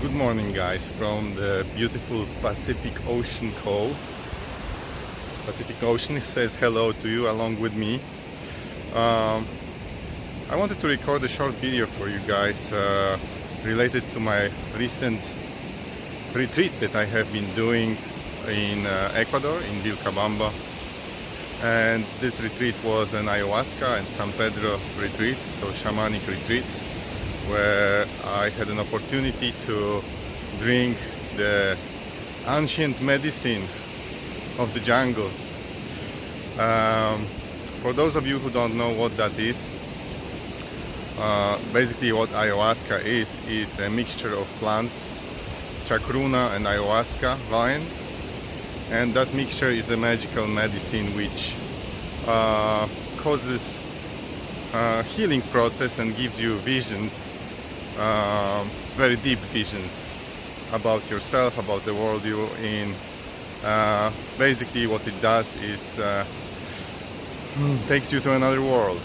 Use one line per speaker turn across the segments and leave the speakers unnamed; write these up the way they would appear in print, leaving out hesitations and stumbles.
Good morning, guys, from the beautiful Pacific Ocean coast. Pacific Ocean says hello to you along with me. I wanted to record a short video for you guys related to my recent retreat that I have been doing in Ecuador, in Vilcabamba. And this retreat was an ayahuasca and San Pedro retreat, so shamanic retreat, where I had an opportunity to drink the ancient medicine of the jungle. For those of you who don't know what that is, basically what ayahuasca is a mixture of plants, chacruna and ayahuasca vine, and that mixture is a magical medicine which causes healing process and gives you visions, very deep visions about yourself, about the world you're in. Basically what it does is takes you to another world.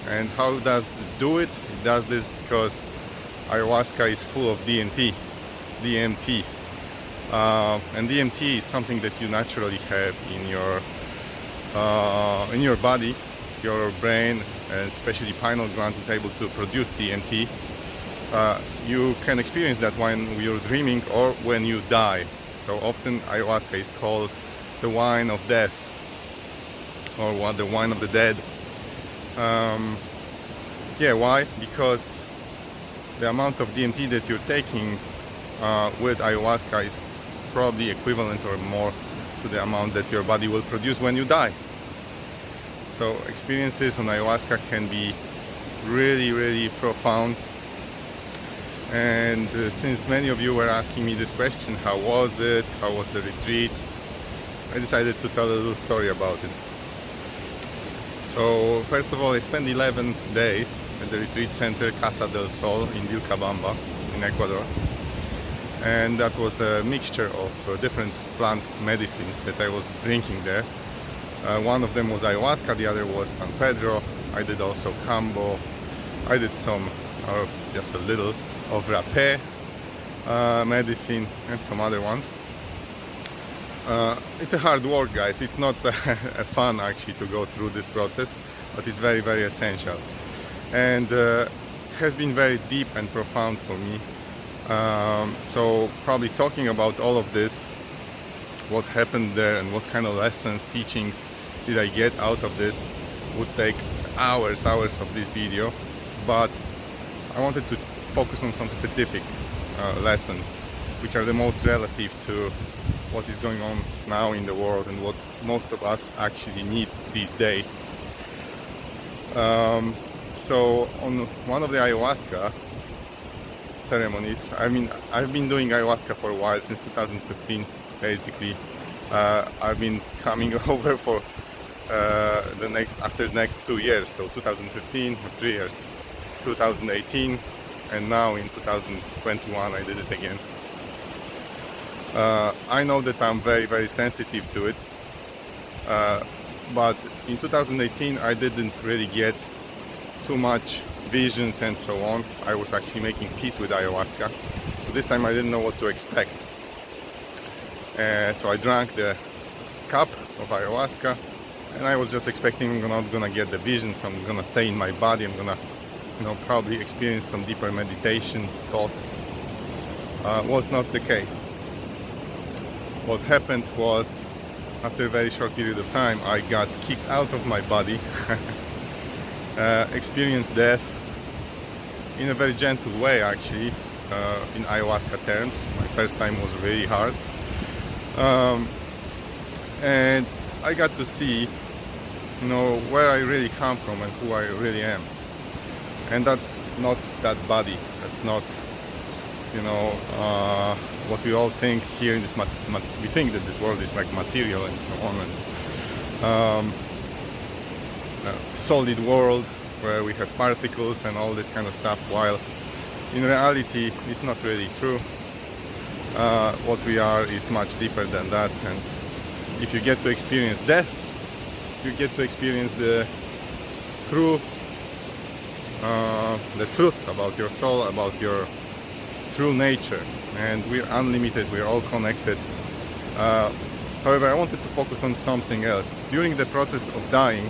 And how does it do it? It does this because ayahuasca is full of DMT. And DMT is something that you naturally have in your body. Your brain, and especially pineal gland, is able to produce DMT. You can experience that when you're dreaming or when you die. So often ayahuasca is called the wine of death, or the wine of the dead. Yeah, why? Because the amount of DMT that you're taking with ayahuasca is probably equivalent or more to the amount that your body will produce when you die. So experiences on ayahuasca can be really, really profound. And since many of you were asking me this question, how was it? How was the retreat? I decided to tell a little story about it. So first of all, I spent 11 days at the retreat center Casa del Sol in Vilcabamba in Ecuador. And that was a mixture of different plant medicines that I was drinking there. One of them was ayahuasca, the other was San Pedro. I did also Cambo. I did some, or just a little, of rapé medicine and some other ones. It's a hard work, guys. It's not fun actually to go through this process, but it's very, very essential. And has been very deep and profound for me. So probably talking about all of this, what happened there and what kind of lessons, teachings did I get out of this, would take hours of this video. But I wanted to focus on some specific lessons which are the most relative to what is going on now in the world and what most of us actually need these days. So on one of the ayahuasca ceremonies, I've been doing ayahuasca for a while, since 2015 basically. I've been coming over for after the next 2 years, so 2015 for 3 years, 2018, and now in 2021 I did it again. I know that I'm very, very sensitive to it, but in 2018 I didn't really get too much visions and so on. I was actually making peace with ayahuasca, so this time I didn't know what to expect. So I drank the cup of ayahuasca, and I was just expecting I'm not gonna get the visions, I'm gonna stay in my body, I'm gonna probably experience some deeper meditation thoughts. Was not the case. What happened was, after a very short period of time, I got kicked out of my body, experienced death in a very gentle way actually, in ayahuasca terms. My first time was really hard. And I got to see, where I really come from and who I really am. And that's not that body. That's not, what we all think here in this. We think that this world is like material and so on, and solid world where we have particles and all this kind of stuff. While in reality, it's not really true. What we are is much deeper than that. And if you get to experience death, you get to experience the truth about your soul, about your true nature, and we're unlimited, we're all connected. However, I wanted to focus on something else. During the process of dying,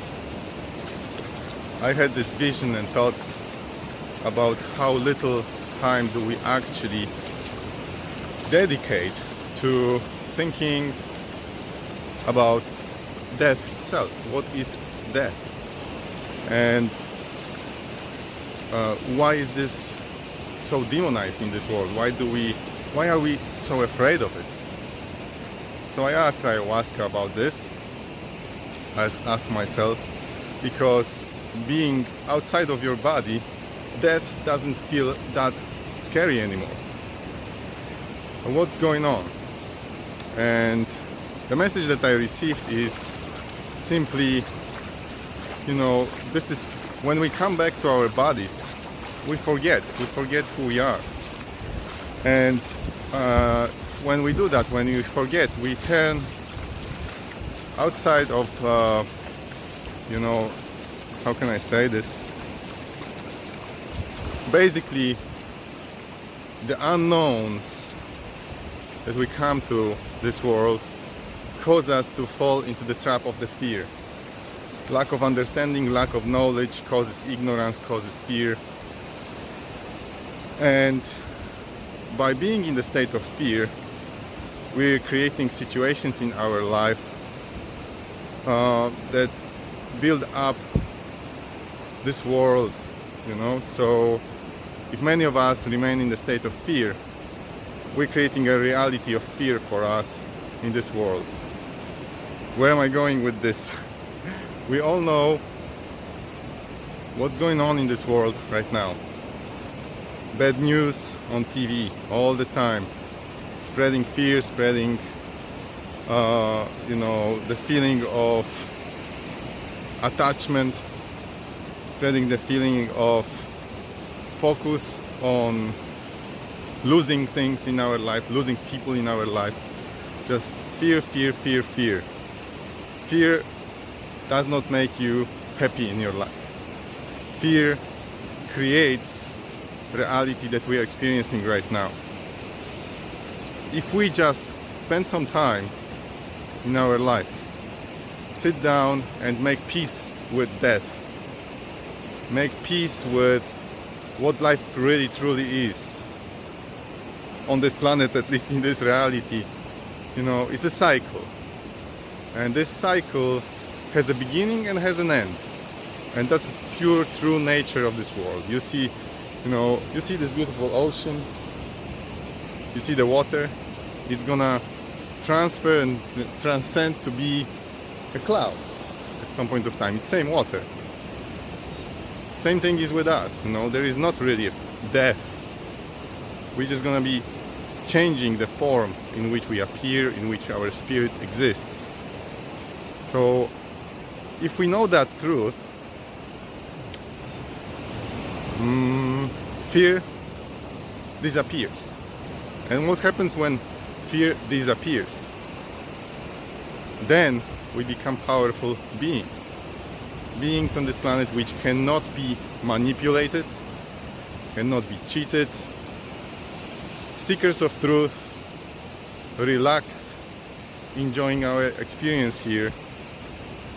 I had this vision and thoughts about how little time do we actually dedicate to thinking about death itself. What is death? And why is this so demonized in this world? Why are we so afraid of it? So I asked ayahuasca about this. I asked myself, because being outside of your body, death doesn't feel that scary anymore. So what's going on? And the message that I received is simply, this is when we come back to our bodies, we forget who we are. And when we do that, when we forget, we turn outside of, how can I say this? Basically, the unknowns that we come to this world cause us to fall into the trap of the fear. Lack of understanding, lack of knowledge causes ignorance, causes fear. And by being in the state of fear, we're creating situations in our life that build up this world, So if many of us remain in the state of fear, we're creating a reality of fear for us in this world. Where am I going with this? We all know what's going on in this world right now. Bad news on TV all the time, spreading fear, spreading the feeling of attachment, spreading the feeling of focus on losing things in our life, losing people in our life. Just fear, fear, fear, fear. Fear does not make you happy in your life. Fear creates reality that we are experiencing right now. If we just spend some time in our lives, sit down and make peace with death, make peace with what life really truly is on this planet, at least in this reality, it's a cycle. And this cycle has a beginning and has an end. And that's the pure, true nature of this world. You see this beautiful ocean, you see the water, it's gonna transfer and transcend to be a cloud at some point of time. It's same water. Same thing is with us, there is not really a death. We're just gonna be changing the form in which we appear, in which our spirit exists. So if we know that truth, fear disappears. And what happens when fear disappears? Then we become powerful beings. Beings on this planet which cannot be manipulated, cannot be cheated, seekers of truth, relaxed, enjoying our experience here,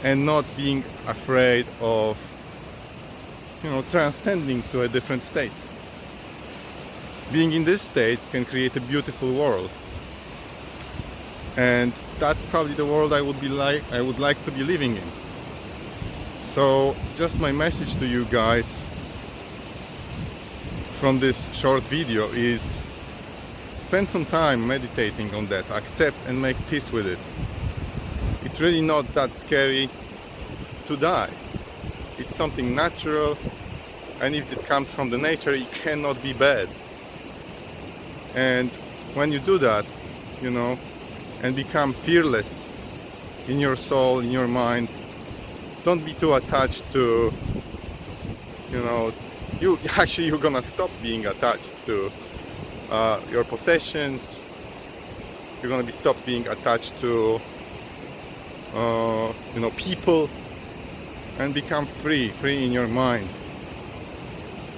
and not being afraid of transcending to a different state. Being in this state can create a beautiful world, and that's probably the world I would like to be living in. So just my message to you guys from this short video is spend some time meditating on that, accept and make peace with it. It's really not that scary to die. It's something natural, and if it comes from the nature, it cannot be bad. And when you do that, and become fearless in your soul, in your mind, don't be too attached to, you're gonna stop being attached to your possessions. You're gonna stop being attached to people, and become free in your mind.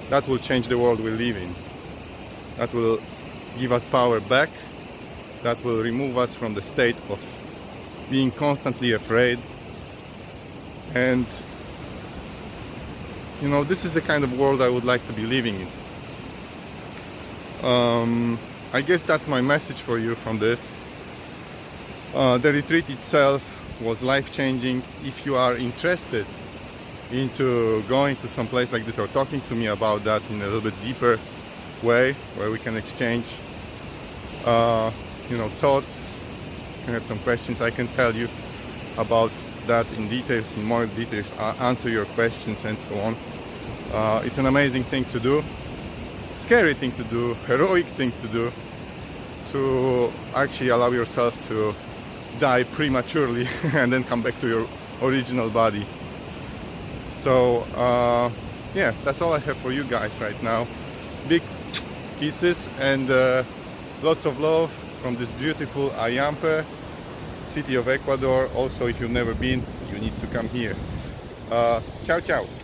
That will change the world we live in. That will give us power back, that will remove us from the state of being constantly afraid. And you know, this is the kind of world I would like to be living in. I guess that's my message for you from this. The retreat itself was life-changing. If you are interested into going to some place like this or talking to me about that in a little bit deeper way, where we can exchange you know, thoughts and have some questions, I can tell you about that in details, in more details, answer your questions and so on. It's an amazing thing to do, scary thing to do, heroic thing to do, to actually allow yourself to die prematurely and then come back to your original body. So yeah, that's all I have for you guys right now. Big kisses and lots of love from this beautiful Ayampe, city of Ecuador. Also, if you've never been, you need to come here. Ciao ciao.